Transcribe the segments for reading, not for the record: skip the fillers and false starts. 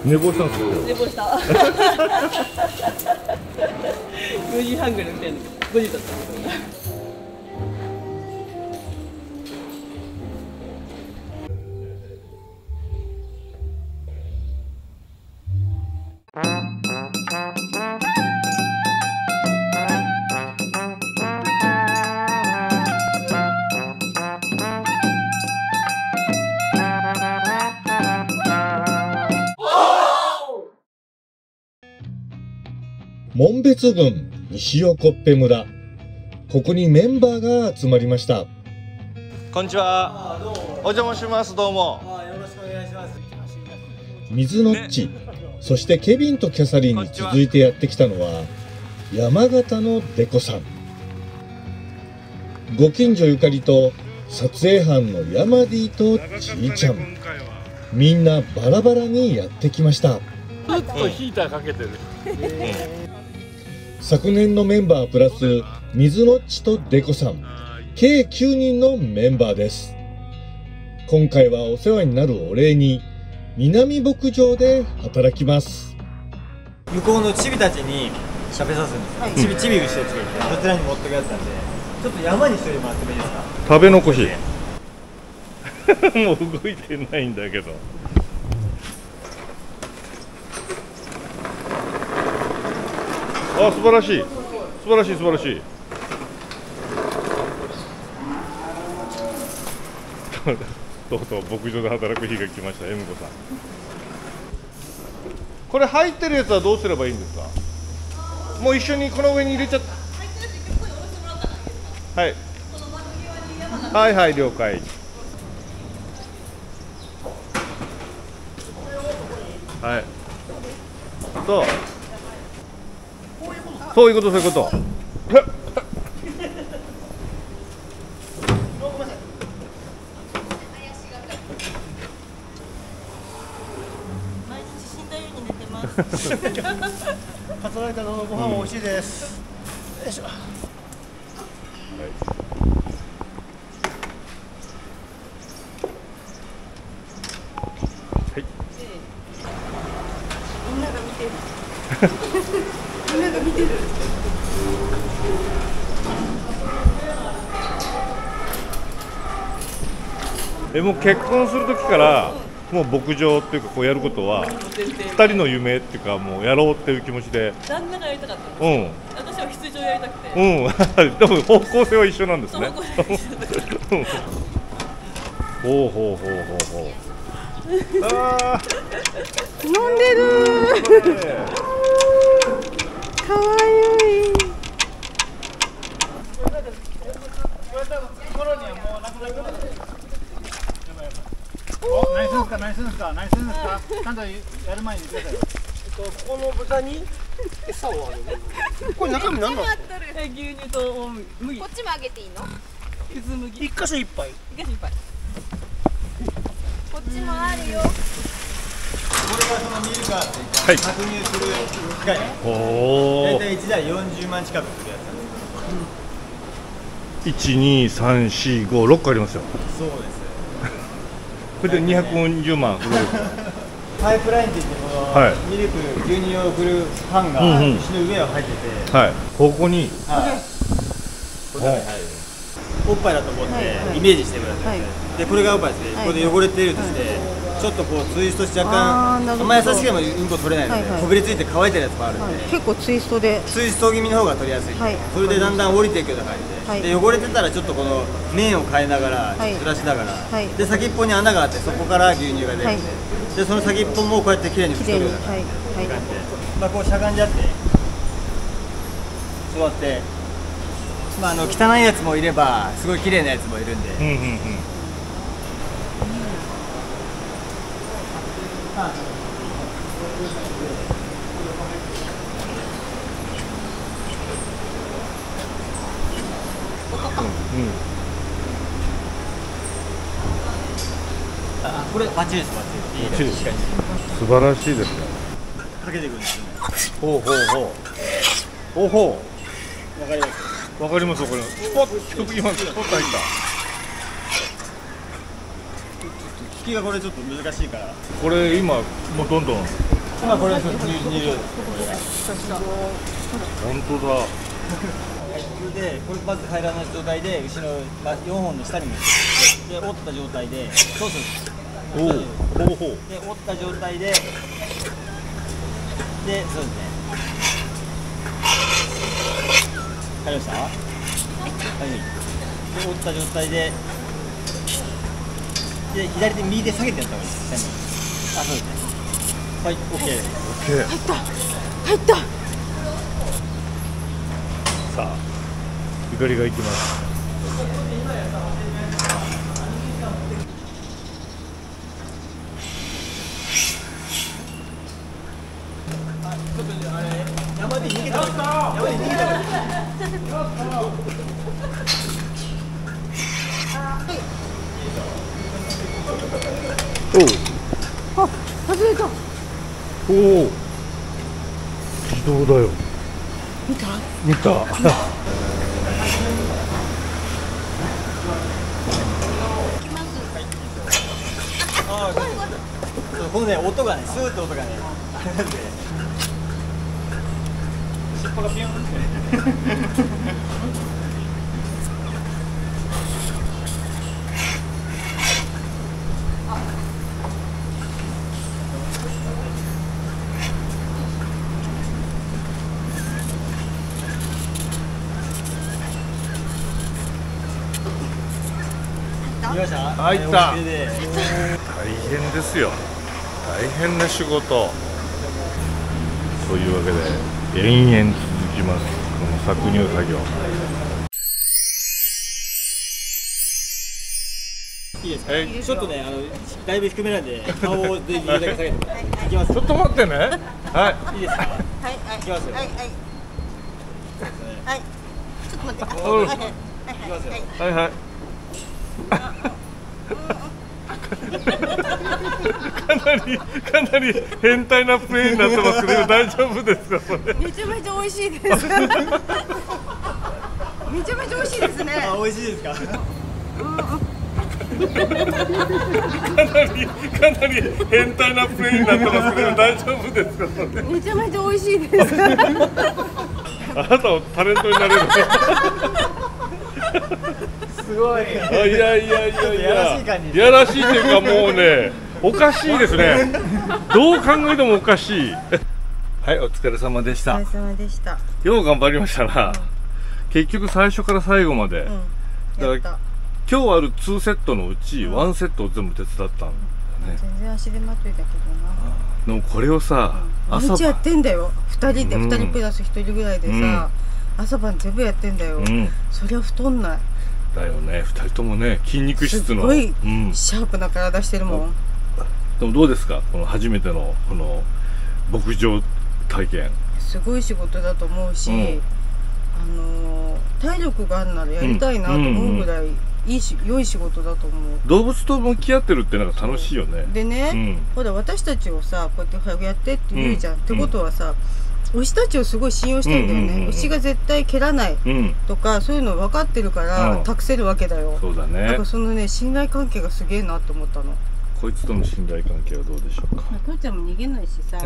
寝坊したんですよ。寝坊した。4時半ぐらいみたいな。5時だった。紋別郡西横っぺ村、ここにメンバーが集まりました。こんにちは。お邪魔します。どうも。よろしくお願いします。水のっち、そしてケビンとキャサリンに続いてやってきたのは山形のデコさん。ご近所ゆかりと撮影班のヤマディとちーちゃん、みんなバラバラにやってきました。ずっとヒーターかけてる。昨年のメンバープラス水のっちとデコさん、計9人のメンバーです。今回はお世話になるお礼に南牧場で働きます。向こうのチビたちに食べさすんですよ。チビ牛たちがいて、そちらに持ってくやつなんで、ちょっと山にしといてもらってもいいですか。食べ残し。もう動いてないんだけど。あ、素晴らしい。素晴らしい、素晴らしい。とうとう牧場で働く日が来ました。M子さん。これ入ってるやつはどうすればいいんですか。もう一緒にこの上に入れちゃって。はい。はいはい、了解。はい。そういうこと、そういうこと。毎日死んだように寝てます。カツライカのご飯も美味しいです。よいしょ。みんなが見てる。みんなが見てる。もう結婚する時からもう牧場っていうかこうやることは2人の夢っていうかもうやろうっていう気持ちで。旦那がやりたかった。うん。私は羊をやりたくて。うん。でも方向性は一緒なんですね。ほうほうほうほうほう。ああ。飲んでる。かわいい。何するんですか。ちゃんとやる前に言ってくださいよ。この豚に餌をあげる。これ中身何なの。牛乳と麦。こっちもあげていいの？くず麦。一箇所一杯。一箇所一杯。こっちもあるよ。これがそのミルカーってはい搾乳する機械。おお。大体1台40万近くするやつなんです。1、2、3、4、5、6個ありますよ。そうです。これで240万。パイプラインって言ってこの、はい、ミルク牛乳を送る班が牛の上を入ってて、はい、ここに、これ入る。おっぱいだと思ってイメージしてください。でこれがおっぱいですね。これで汚れているとして、ちょっとこうツイストして若干あんま優しくてもうんこ取れないので、こびりついて乾いてるやつもあるんで、結構ツイストで。ツイスト気味の方が取りやすい。それでだんだん降りていくような感じで、で汚れてたらちょっとこの面を変えながらずらしながら、で先っぽに穴があってそこから牛乳が出るんで、でその先っぽもこうやってきれいに拭き取るような感じで、まあこうしゃがんじゃって座って、まあ汚いやつもいればすごい綺麗なやつもいるんで。これバッチリです。バッチリ。素晴らしいですね。かけていくんですよね。ほうほうほう。おほわかります。わかります。これスポッと今スポッと入った。引きがこれちょっと難しいから。これ今もうどんどん今これです。煮る。本当だ。で、これまず平らな状態で後ろ4本の下にもで折った状態でそうする。おお。ほうほう。で折った状態でそうですね。わかりました？はい。で折った状態で左手右手下げてやった方がいいです。あ、そうですね。はい、オッケー。オッケー。入った入った。さあ、ゆかりが行きます。山で逃げた方がいい。山で逃げた方がいい。あ、外れた。おお。自動だよ。見た？見た。このね、音がね、スーって音がね、あれなんで尻尾がピュンって見ました？入った。大変ですよ。大変な仕事。というわけで延々続きます。この搾乳作業。いいですか？ちょっとね、だいぶ低めなんで顔をできるだけ下げてください。いきます。ちょっと待ってね。はい。いいですか？はいはい。いきますよ。はいはい。はい。ちょっと待って。おう。いきますよ。はいはい。かなり変態なプレイになってますけど、大丈夫ですか、それ。めちゃめちゃ美味しいです。めちゃめちゃ美味しいですね。あ、美味しいですか。かなり変態なプレイになってますけど、大丈夫ですか、それ。めちゃめちゃ美味しいです。あなたはタレントになれる。すごい。いやいやいやいや。やらしい感じ。やらしいというか、もうね、おかしいですね。どう考えてもおかしい。はい、お疲れ様でした。お疲れ様でした。よう頑張りましたな。結局最初から最後まで。やった。今日ある2セットのうち1セットを全部手伝ったんだね。全然足手まといだけどな。でもこれをさ、毎日やってんだよ。2人で2人プラス1人ぐらいでさ、朝晩全部やってんだよ。そりゃ太んない。だよね、2人ともね、筋肉質の。すごいシャープな体してるもん。でもどうですか、この初めてのこの牧場体験。すごい仕事だと思うし、体力があるならやりたいなと思うぐらい良い仕事だと思う。動物と向き合ってるってなんか楽しいよね。でね、ほら私たちをさこうやってやってって言うじゃん。ってことはさ、牛たちをすごい信用してんだよね。牛が絶対蹴らないとか、そういうの分かってるから託せるわけだよ。そうだね。なんかそのね、信頼関係がすげえなって思ったの。こいつとの信頼関係はどうでしょうか。父ちゃんも逃げないしさ。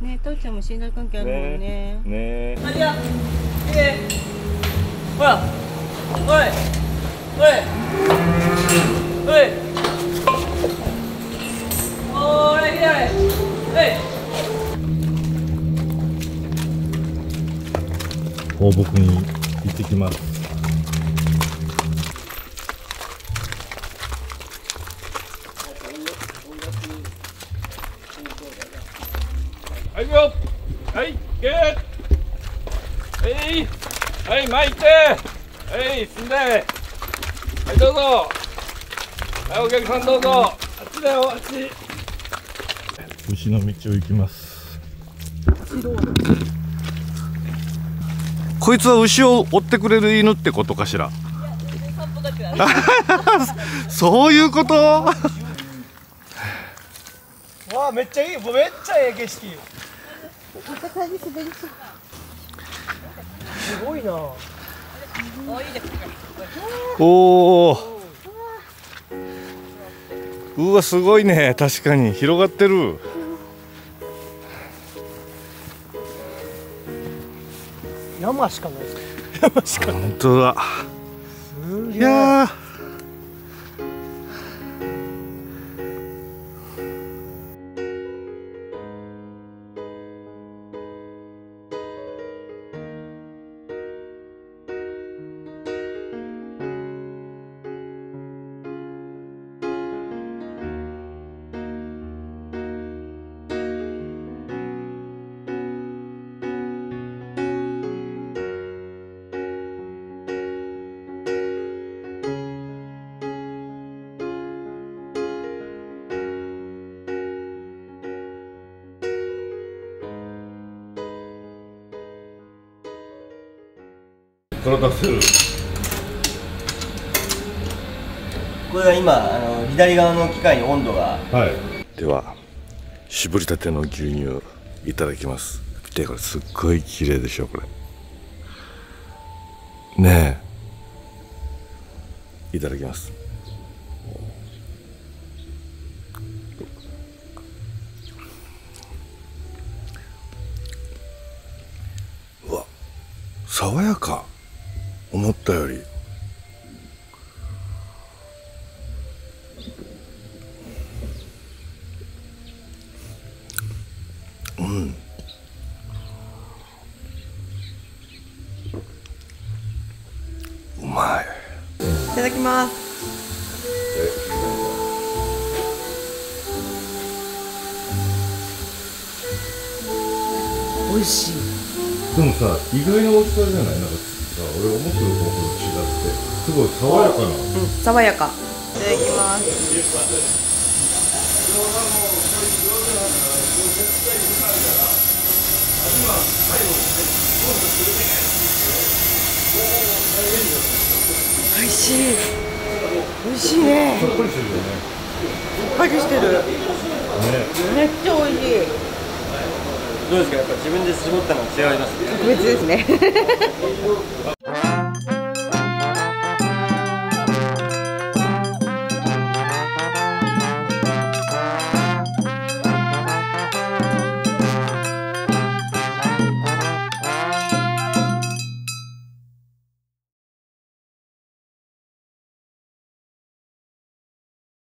ね、父ちゃんも信頼関係あるもんね。ね。あ、じゃあ、ほら、おい、おい、おい、おい、おい。放牧に行ってきます。はいよ。はい、ゲッ。はい、はい、巻いて。はい、進んで。はい、どうぞ。はい、お客さんどうぞ。あっちだよ、あっち。牛の道を行きます。こいつは牛を追ってくれる犬ってことかしら。そういうこと。わあ、めっちゃいい、めっちゃええ景色。すごいな。おお。うわ、すごいね、確かに広がってる。山しかないです。山しかない。本当だ。いやー。から出せる。これが今左側の機械に温度が。はい。では絞りたての牛乳いただきます。見てこれすっごい綺麗でしょこれ。ねえ。いただきます。うわ、爽やか。思ったより。うん。うまい。いただきます。美味しい。でもさ、意外な大きさじゃない？なんかさ、俺思ってる方と違ってすごい爽やかな。爽やか。いただきます。美味しい。美味しいね。さっぱりしてるよね。さっぱりしてる。ね。めっちゃ美味しい。どうですか、やっぱ自分で絞ったのは違いますね。特別ですね。